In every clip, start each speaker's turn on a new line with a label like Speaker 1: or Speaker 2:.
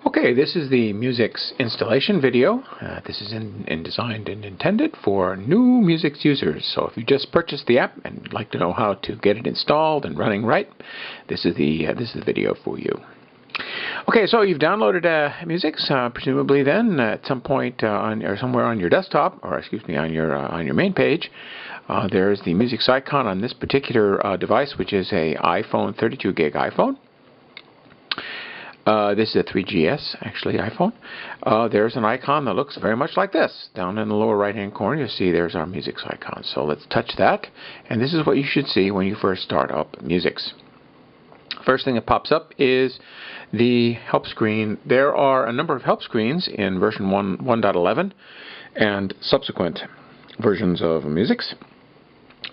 Speaker 1: Okay, this is the Muzix installation video. This is designed and intended for new Muzix users. So if you just purchased the app and would like to know how to get it installed and running right, this is the video for you. Okay, so you've downloaded Muzix, presumably then at some point or somewhere on your desktop, or excuse me, on your main page. There's the Muzix icon on this particular device, which is a iPhone 32 gig iPhone. This is a 3GS, actually, iPhone. There's an icon that looks very much like this. Down in the lower right-hand corner, you'll see there's our Muzix icon. So let's touch that, and this is what you should see when you first start up Muzix. First thing that pops up is the help screen. There are a number of help screens in version 1.11 and subsequent versions of Muzix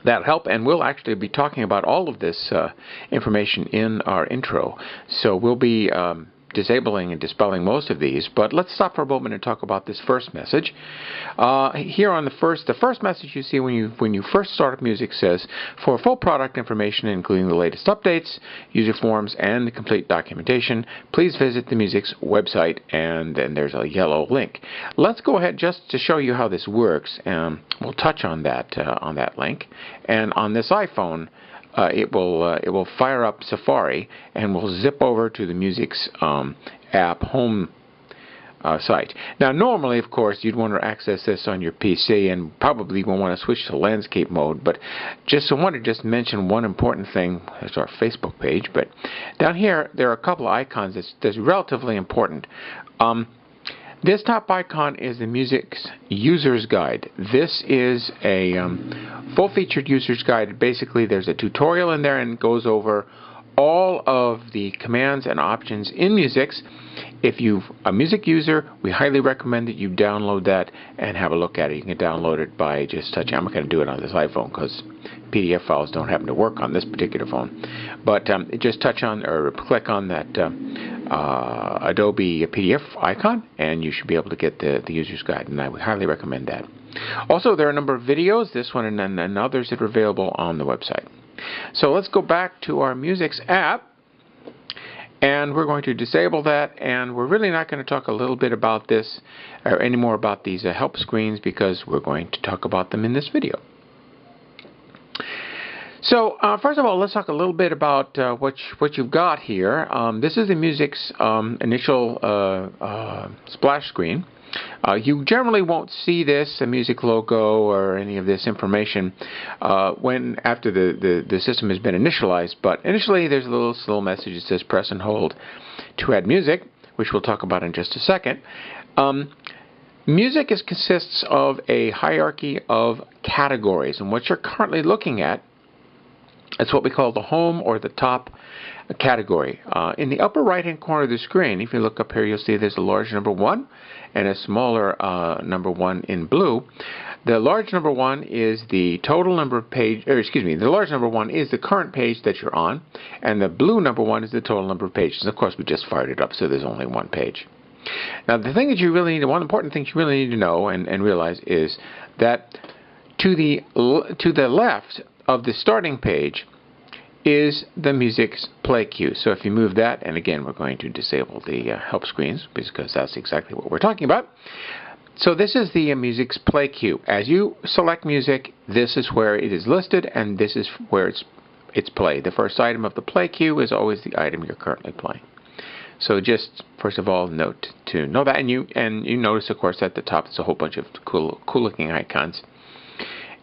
Speaker 1: that help, and we'll actually be talking about all of this information in our intro. So we'll be disabling and dispelling most of these, but let's stop for a moment and talk about this first message. Here on the first message you see when you first start up Muzix says, for full product information including the latest updates, user forms, and the complete documentation, please visit the Muzix website, and then there's a yellow link. Let's go ahead just to show you how this works. We'll touch on that link, and on this iPhone it will fire up Safari and will zip over to the Muzix app home site. Now normally, of course, you'd want to access this on your PC and probably won't want to switch to landscape mode, but I want to just mention one important thing. There's our Facebook page, but down here there are a couple of icons that's relatively important. This top icon is the Muzix User's Guide. This is a full-featured User's Guide. Basically, there's a tutorial in there and it goes over all of the commands and options in Muzix. If you're a Muzix user, we highly recommend that you download that and have a look at it. You can download it by just touching. I'm not going to do it on this iPhone because PDF files don't happen to work on this particular phone. But just touch on or click on that Adobe PDF icon, and you should be able to get the user's guide, and I would highly recommend that. Also, there are a number of videos, this one and others that are available on the website. So let's go back to our Muzix app, and we're going to disable that, and we're really not going to talk a little bit about this or any more about these help screens because we're going to talk about them in this video. So first of all, let's talk a little bit about what you've got here. This is the Muzix initial splash screen. You generally won't see this, a Muzix logo or any of this information after the system has been initialized. But initially, there's a little message that says press and hold to add music, which we'll talk about in just a second. Music consists of a hierarchy of categories, and what you're currently looking at, it's what we call the home or the top category. In the upper right-hand corner of the screen, if you look up here, you'll see there's a large number 1 and a smaller number 1 in blue. The large number 1 is the total number of the large number 1 is the current page that you're on, and the blue number 1 is the total number of pages. Of course, we just fired it up, so there's only one page. Now, the thing that you really need, one important thing you really need to know and realize is that to the left of the starting page is the Muzix play queue. So if you move that, and again we're going to disable the help screens because that's exactly what we're talking about. So this is the Muzix play queue. As you select music, this is where it is listed, and this is where it's played. The first item of the play queue is always the item you're currently playing. So just first of all know that, and you notice of course at the top there's a whole bunch of cool looking icons.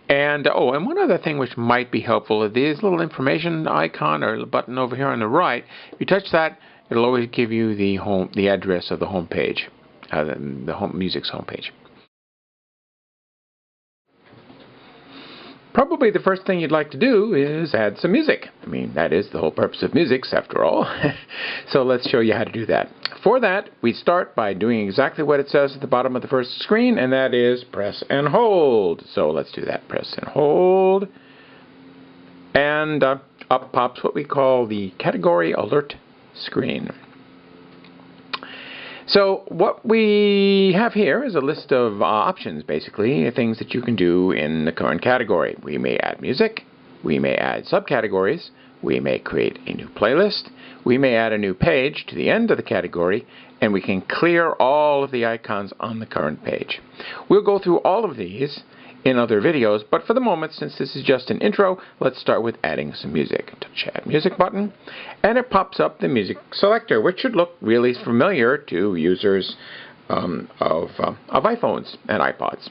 Speaker 1: And and one other thing which might be helpful is this little information icon or button over here on the right. If you touch that, it'll always give you the address of the home page, the Muzix home page. Probably the first thing you'd like to do is add some music. I mean, that is the whole purpose of Muzix, after all. So let's show you how to do that. For that, we start by doing exactly what it says at the bottom of the first screen, and that is press and hold. So let's do that. Press and hold. And up pops what we call the category alert screen. So what we have here is a list of options, basically, things that you can do in the current category. We may add music, we may add subcategories, we may create a new playlist, we may add a new page to the end of the category, and we can clear all of the icons on the current page. We'll go through all of these in other videos, but for the moment, since this is just an intro, let's start with adding some music. Touch Add Music button, and it pops up the music selector, which should look really familiar to users of iPhones and iPods.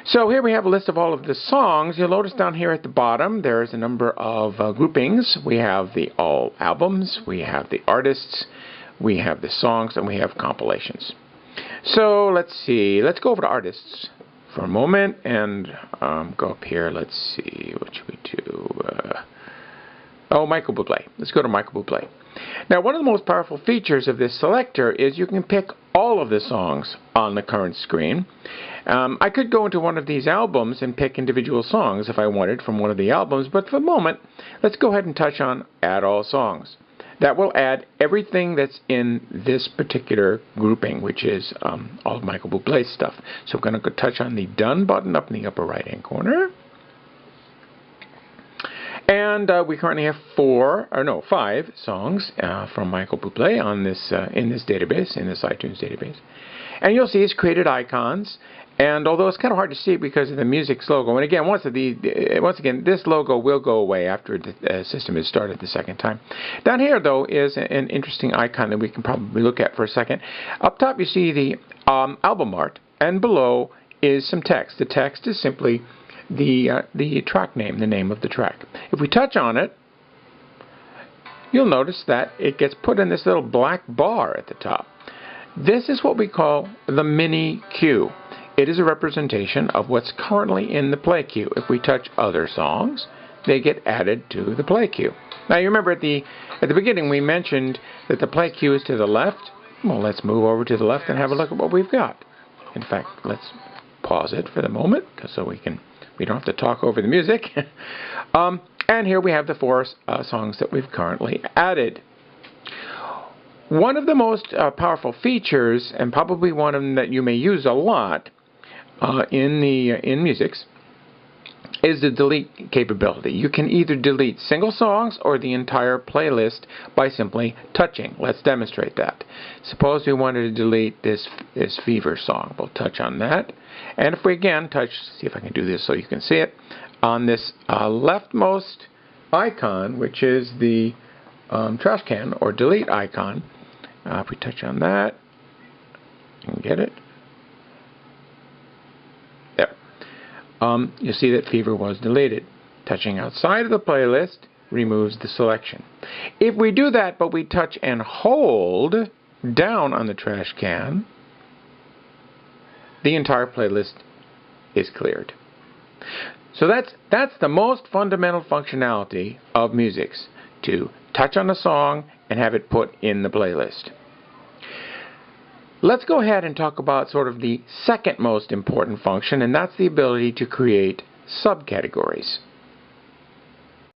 Speaker 1: So here we have a list of all of the songs. You'll notice down here at the bottom there's a number of groupings. We have the all albums, we have the artists, we have the songs, and we have compilations. So let's see, let's go over to artists for a moment and go up here. Let's see, what should we do? Michael Bublé. Let's go to Michael Bublé. Now, one of the most powerful features of this selector is you can pick all of the songs on the current screen. I could go into one of these albums and pick individual songs if I wanted from one of the albums, but for the moment, let's go ahead and touch on Add All Songs. That will add everything that's in this particular grouping, which is all of Michael Bublé's stuff. So we're going to touch on the Done button up in the upper right-hand corner. And we currently have 5 songs from Michael Bublé on this in this database, in this iTunes database. And you'll see it's created icons. And although it's kind of hard to see because of the Muzix logo, and again, once again, this logo will go away after the system is started the second time. Down here, though, is an interesting icon that we can probably look at for a second. Up top, you see the album art, and below is some text. The text is simply the track name, the name of the track. If we touch on it, you'll notice that it gets put in this little black bar at the top. This is what we call the mini queue. It is a representation of what's currently in the play queue. If we touch other songs, they get added to the play queue. Now, you remember at the beginning we mentioned that the play queue is to the left. Well, let's move over to the left and have a look at what we've got. In fact, let's pause it for the moment so we don't have to talk over the music. And here we have the 4 songs that we've currently added. One of the most powerful features, and probably one of them that you may use a lot in Muzix, is the delete capability. You can either delete single songs or the entire playlist by simply touching. Let's demonstrate that. Suppose we wanted to delete this Fever song. We'll touch on that. And if we again touch, see if I can do this so you can see it, on this leftmost icon, which is the trash can or delete icon, if we touch on that, you can get it. There. You'll see that Fever was deleted. Touching outside of the playlist removes the selection. If we do that, but we touch and hold down on the trash can, the entire playlist is cleared. So that's the most fundamental functionality of Muzix, to touch on a song and have it put in the playlist. Let's go ahead and talk about sort of the second most important function, and that's the ability to create subcategories.